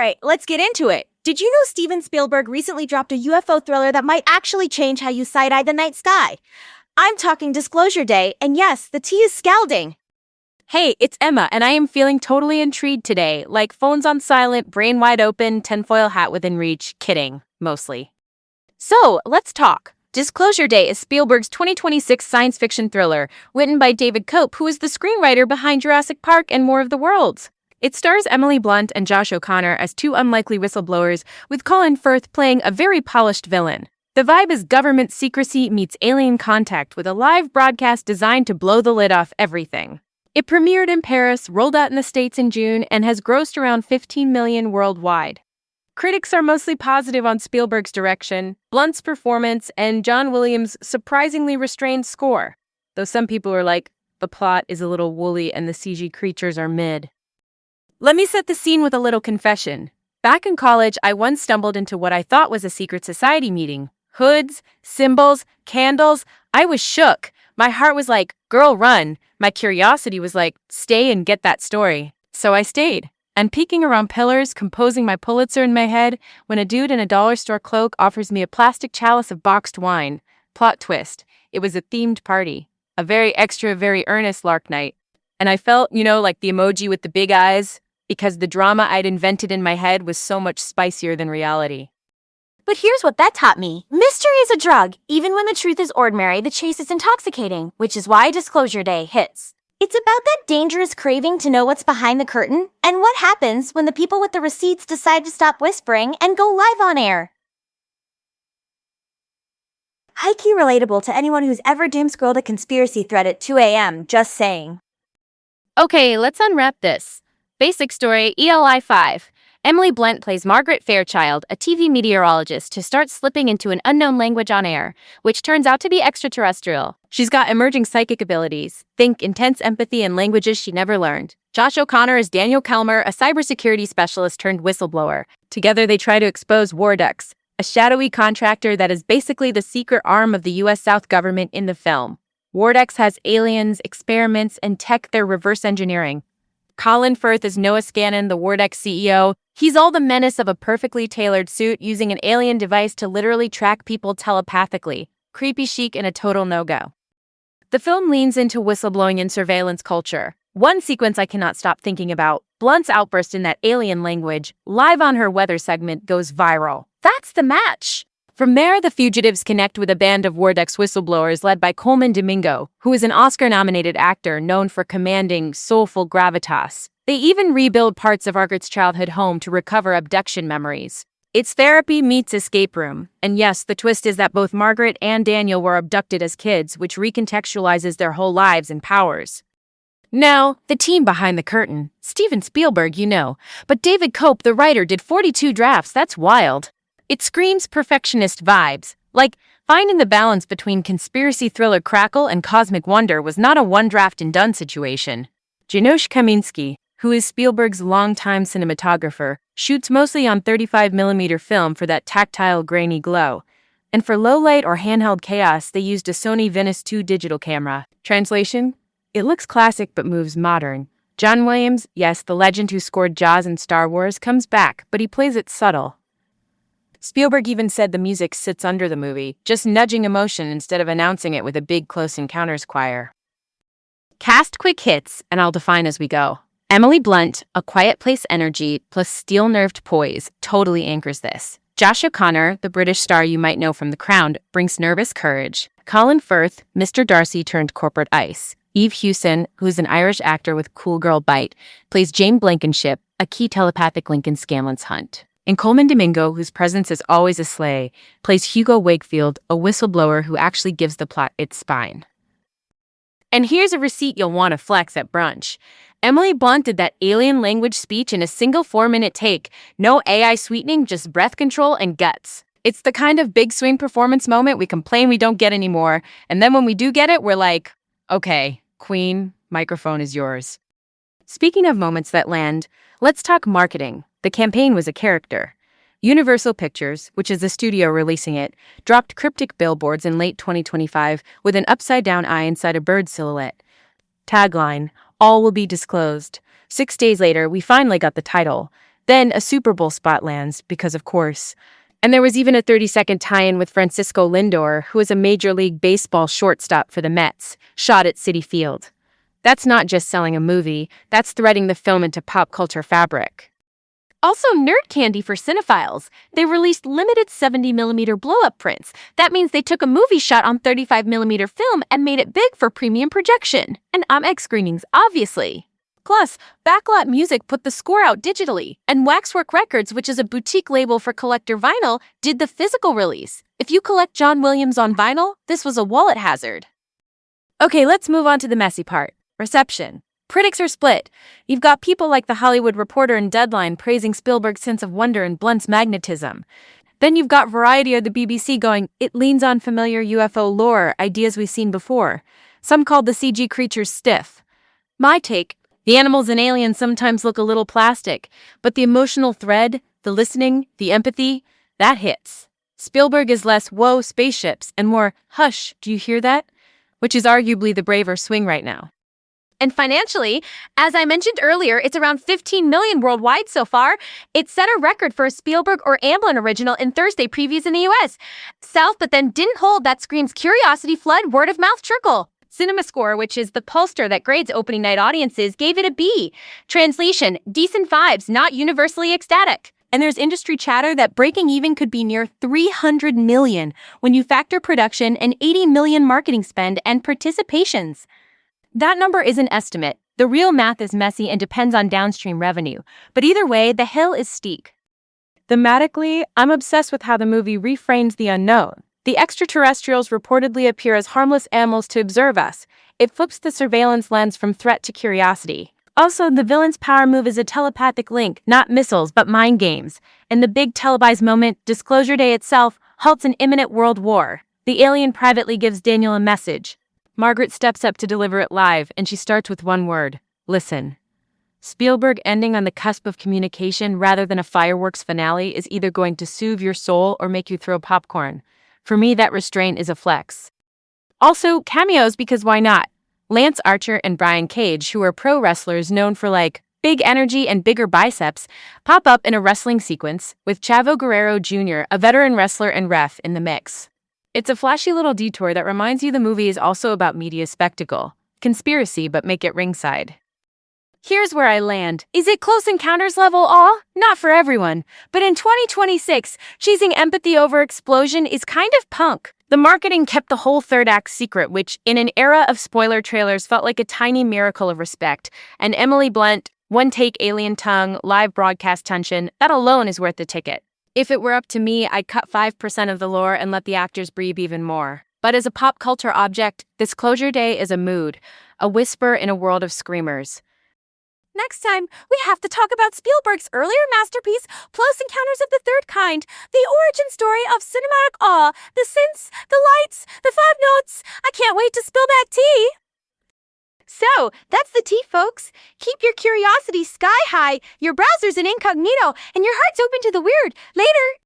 right, let's get into it. Did you know Steven Spielberg recently dropped a UFO thriller that might actually change how you side-eye the night sky? I'm talking Disclosure Day, and yes, the tea is scalding. Hey, it's Emma, and I am feeling totally intrigued today. Like phones on silent, brain wide open, tinfoil hat within reach. Kidding, mostly. So, let's talk. Disclosure Day is Spielberg's 2026 science fiction thriller, written by David Koepp, who is the screenwriter behind Jurassic Park and More of the Worlds. It stars Emily Blunt and Josh O'Connor as two unlikely whistleblowers, with Colin Firth playing a very polished villain. The vibe is government secrecy meets alien contact with a live broadcast designed to blow the lid off everything. It premiered in Paris, rolled out in the States in June, and has grossed around 15 million worldwide. Critics are mostly positive on Spielberg's direction, Blunt's performance, and John Williams' surprisingly restrained score, though some people are like, the plot is a little woolly and the CG creatures are mid. Let me set the scene with a little confession. Back in college, I once stumbled into what I thought was a secret society meeting. Hoods, symbols, candles. I was shook. My heart was like, girl, run. My curiosity was like, stay and get that story. So I stayed. And peeking around pillars, composing my Pulitzer in my head, when a dude in a dollar store cloak offers me a plastic chalice of boxed wine. Plot twist. It was a themed party. A very extra, very earnest lark night. And I felt, like the emoji with the big eyes, because the drama I'd invented in my head was so much spicier than reality. But here's what that taught me. Mystery is a drug. Even when the truth is ordinary, the chase is intoxicating, which is why Disclosure Day hits. It's about that dangerous craving to know what's behind the curtain, and what happens when the people with the receipts decide to stop whispering and go live on air. High-key relatable to anyone who's ever doom-scrolled a conspiracy thread at 2 a.m., just saying. Okay, let's unwrap this. Basic story, ELI 5. Emily Blunt plays Margaret Fairchild, a TV meteorologist, to start slipping into an unknown language on air, which turns out to be extraterrestrial. She's got emerging psychic abilities. Think intense empathy and languages she never learned. Josh O'Connor is Daniel Kelmer, a cybersecurity specialist turned whistleblower. Together they try to expose Wardex, a shadowy contractor that is basically the secret arm of the U.S. South government in the film. Wardex has aliens, experiments, and tech they're reverse engineering. Colin Firth is Noah Scannon, the Wardex CEO. He's all the menace of a perfectly tailored suit using an alien device to literally track people telepathically. Creepy chic and a total no-go. The film leans into whistleblowing and surveillance culture. One sequence I cannot stop thinking about, Blunt's outburst in that alien language, live on her weather segment, goes viral. That's the match! From there, the fugitives connect with a band of Wardex whistleblowers led by Coleman Domingo, who is an Oscar-nominated actor known for commanding soulful gravitas. They even rebuild parts of Margaret's childhood home to recover abduction memories. It's therapy meets escape room. And yes, the twist is that both Margaret and Daniel were abducted as kids, which recontextualizes their whole lives and powers. Now, the team behind the curtain. Steven Spielberg, but David Koepp, the writer, did 42 drafts. That's wild. It screams perfectionist vibes, like finding the balance between conspiracy thriller crackle and cosmic wonder was not a one-draft-and-done situation. Janusz Kaminski, who is Spielberg's longtime cinematographer, shoots mostly on 35mm film for that tactile, grainy glow. And for low-light or handheld chaos, they used a Sony Venice 2 digital camera. Translation? It looks classic but moves modern. John Williams, yes, the legend who scored Jaws and Star Wars, comes back, but he plays it subtle. Spielberg even said the music sits under the movie, just nudging emotion instead of announcing it with a big Close Encounters choir. Cast quick hits, and I'll define as we go. Emily Blunt, a quiet place energy plus steel-nerved poise, totally anchors this. Josh O'Connor, the British star you might know from The Crown, brings nervous courage. Colin Firth, Mr. Darcy turned corporate ice. Eve Hewson, who's an Irish actor with cool girl bite, plays Jane Blankenship, a key telepathic link in Scanlan's hunt. And Coleman Domingo, whose presence is always a sleigh, plays Hugo Wakefield, a whistleblower who actually gives the plot its spine. And here's a receipt you'll want to flex at brunch. Emily Blunt did that alien language speech in a single 4-minute take. No AI sweetening, just breath control and guts. It's the kind of big swing performance moment we complain we don't get anymore, and then when we do get it, we're like, okay, Queen, microphone is yours. Speaking of moments that land, let's talk marketing. The campaign was a character. Universal Pictures, which is the studio releasing it, dropped cryptic billboards in late 2025 with an upside-down eye inside a bird silhouette. Tagline, all will be disclosed. 6 days later, we finally got the title. Then a Super Bowl spot lands, because of course. And there was even a 30-second tie-in with Francisco Lindor, who is a Major League Baseball shortstop for the Mets, shot at Citi Field. That's not just selling a movie, that's threading the film into pop culture fabric. Also, nerd candy for cinephiles. They released limited 70mm blow-up prints. That means they took a movie shot on 35mm film and made it big for premium projection. And IMAX screenings, obviously. Plus, Backlot Music put the score out digitally, and Waxwork Records, which is a boutique label for collector vinyl, did the physical release. If you collect John Williams on vinyl, this was a wallet hazard. Okay, let's move on to the messy part. Reception. Critics are split. You've got people like The Hollywood Reporter and Deadline praising Spielberg's sense of wonder and Blunt's magnetism. Then you've got Variety or the BBC going, it leans on familiar UFO lore, ideas we've seen before. Some called the CG creatures stiff. My take, the animals and aliens sometimes look a little plastic, but the emotional thread, the listening, the empathy, that hits. Spielberg is less, whoa, spaceships, and more, hush, do you hear that? Which is arguably the braver swing right now. And financially, as I mentioned earlier, it's around $15 million worldwide so far. It set a record for a Spielberg or Amblin original in Thursday previews in the US. South, but then didn't hold. That screams curiosity flood, word of mouth trickle. CinemaScore, which is the pollster that grades opening night audiences, gave it a B. Translation, decent vibes, not universally ecstatic. And there's industry chatter that breaking even could be near $300 million when you factor production and $80 million marketing spend and participations. That number is an estimate. The real math is messy and depends on downstream revenue. But either way, the hill is steep. Thematically, I'm obsessed with how the movie reframes the unknown. The extraterrestrials reportedly appear as harmless animals to observe us. It flips the surveillance lens from threat to curiosity. Also, the villain's power move is a telepathic link, not missiles, but mind games. And the big televised moment, Disclosure Day itself, halts an imminent world war. The alien privately gives Daniel a message. Margaret steps up to deliver it live, and she starts with one word, listen. Spielberg ending on the cusp of communication rather than a fireworks finale is either going to soothe your soul or make you throw popcorn. For me, that restraint is a flex. Also, cameos because why not? Lance Archer and Brian Cage, who are pro wrestlers known for big energy and bigger biceps, pop up in a wrestling sequence, with Chavo Guerrero Jr., a veteran wrestler and ref, in the mix. It's a flashy little detour that reminds you the movie is also about media spectacle. Conspiracy, but make it ringside. Here's where I land. Is it Close Encounters level awe? Not for everyone. But in 2026, choosing empathy over explosion is kind of punk. The marketing kept the whole third act secret, which, in an era of spoiler trailers, felt like a tiny miracle of respect. And Emily Blunt, one take alien tongue, live broadcast tension, that alone is worth the ticket. If it were up to me, I'd cut 5% of the lore and let the actors breathe even more. But as a pop culture object, Disclosure Day is a mood, a whisper in a world of screamers. Next time, we have to talk about Spielberg's earlier masterpiece, Close Encounters of the Third Kind, the origin story of cinematic awe, the synths, the lights, the 5 notes. I can't wait to spill that tea. So, that's the tea, folks. Keep your curiosity sky high, your browser's in incognito, and your heart's open to the weird. Later.